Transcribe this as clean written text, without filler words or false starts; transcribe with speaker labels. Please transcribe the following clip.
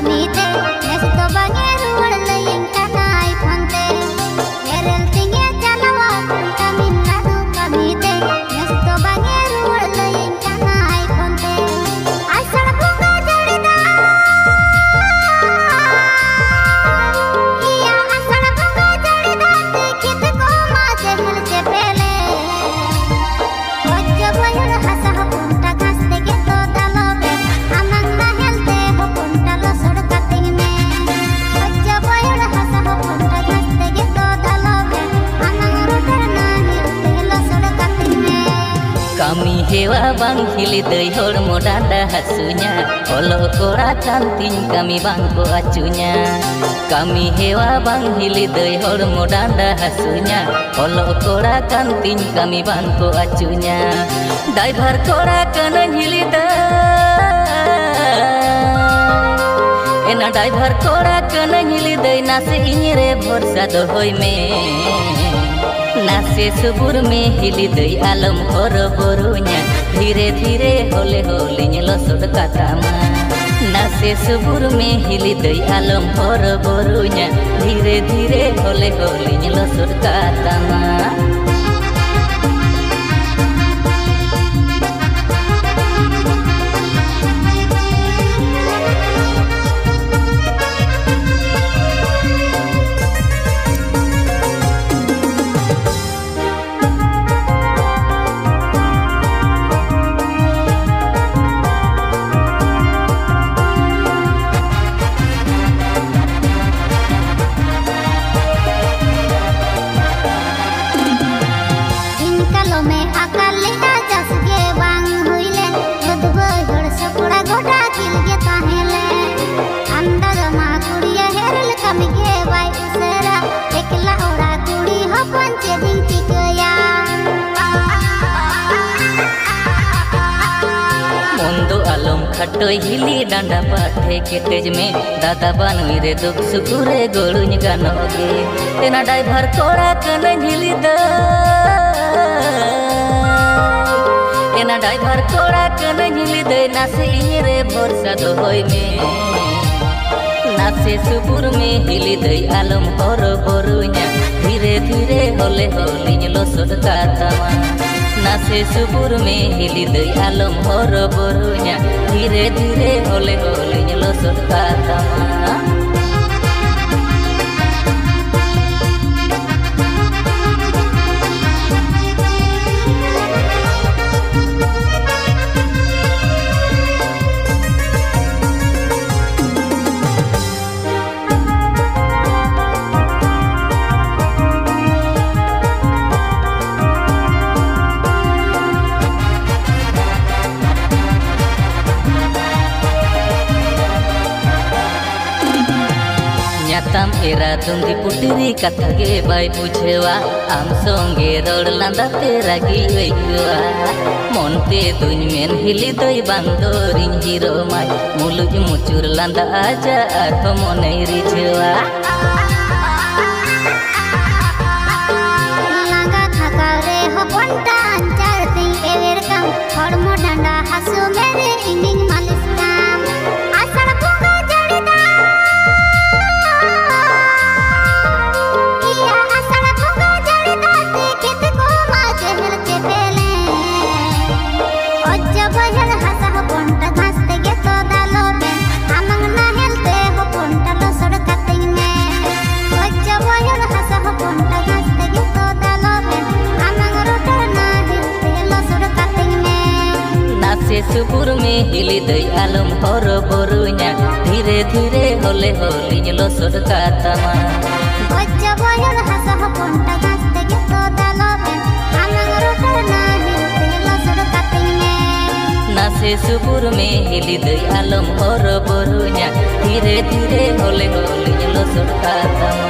Speaker 1: kami te nesto bange ruwar layin kanai phonte erel tinge jalawa punta minna du kami te nesto bange ruwar layin kanai phonte asal bunga jarida iya asal bunga jarida dekit ko ma jehel je pele ojjo boyur hasa punta ghas tege to dalobe amang nahel te ho punta lo sodkating me ojjo boyur hasa punta ghas tege to dalobe amang roder nahel te lo sodkating me
Speaker 2: kami hewa bang hili dei hor modanda hasunya olo kora canting kami bang ko acunya kami hewa bang hili dei hor modanda hasunya olo kora canting kami bang ko acunya driver kora kana hili ena driver kora kana hili dei nase inyre bhorsa dohoi me नासे सुबुर में हिली दई आलम हर बोरुnya धीरे धीरे होले होले लसोड कातामा नासे सुबुर में हिली दई आलम हर बोरुnya धीरे धीरे होले होले लसोड कातामा खटोई हिली डांडा पाठे केटेज में दादा बानुई रे दुख सुकुरे गोड़ुኝ गानोगे तेना ड्राइवर कोड़ा कने हिली द तेना ड्राइवर कोड़ा कने हिली दे नासे रे भरोसा दो होई में नासे सुपुर में हिली दे आलम हर बोरुnya धीरे धीरे होले होले लसोड कातामा नासे सुपुर में हिली दई आलम हर बोरुnya धीरे धीरे होले होले लसोड कातामा तम एरा तुंगी पुटरी कथा के बाय बुझेवा आम संगे रोड लांदा तेरा गी अइकुआ मोनते दुन मेन हिली दई बांदोरिन हिरो माय मुलुज मुचुर लांदा आजा आर मोनै रिझेवा
Speaker 1: लांगा थाका रे हो पंटा अंचार ती एवेर काम हड़मो डांडा हासु मेरे इंगिंग मालिस काम आषाढ़ bunga jarida
Speaker 2: सुपुर में हिली दई आलम हर बोरुnya धीरे धीरे होले होले लसोड कातामा
Speaker 1: ojjo boyur hasa punta ghas tege to dalobe amang roder nahil te losod kating me
Speaker 2: नासे सुपुर में हिली दई आलम हर बोरुnya धीरे धीरे होले होले लसोड कातामा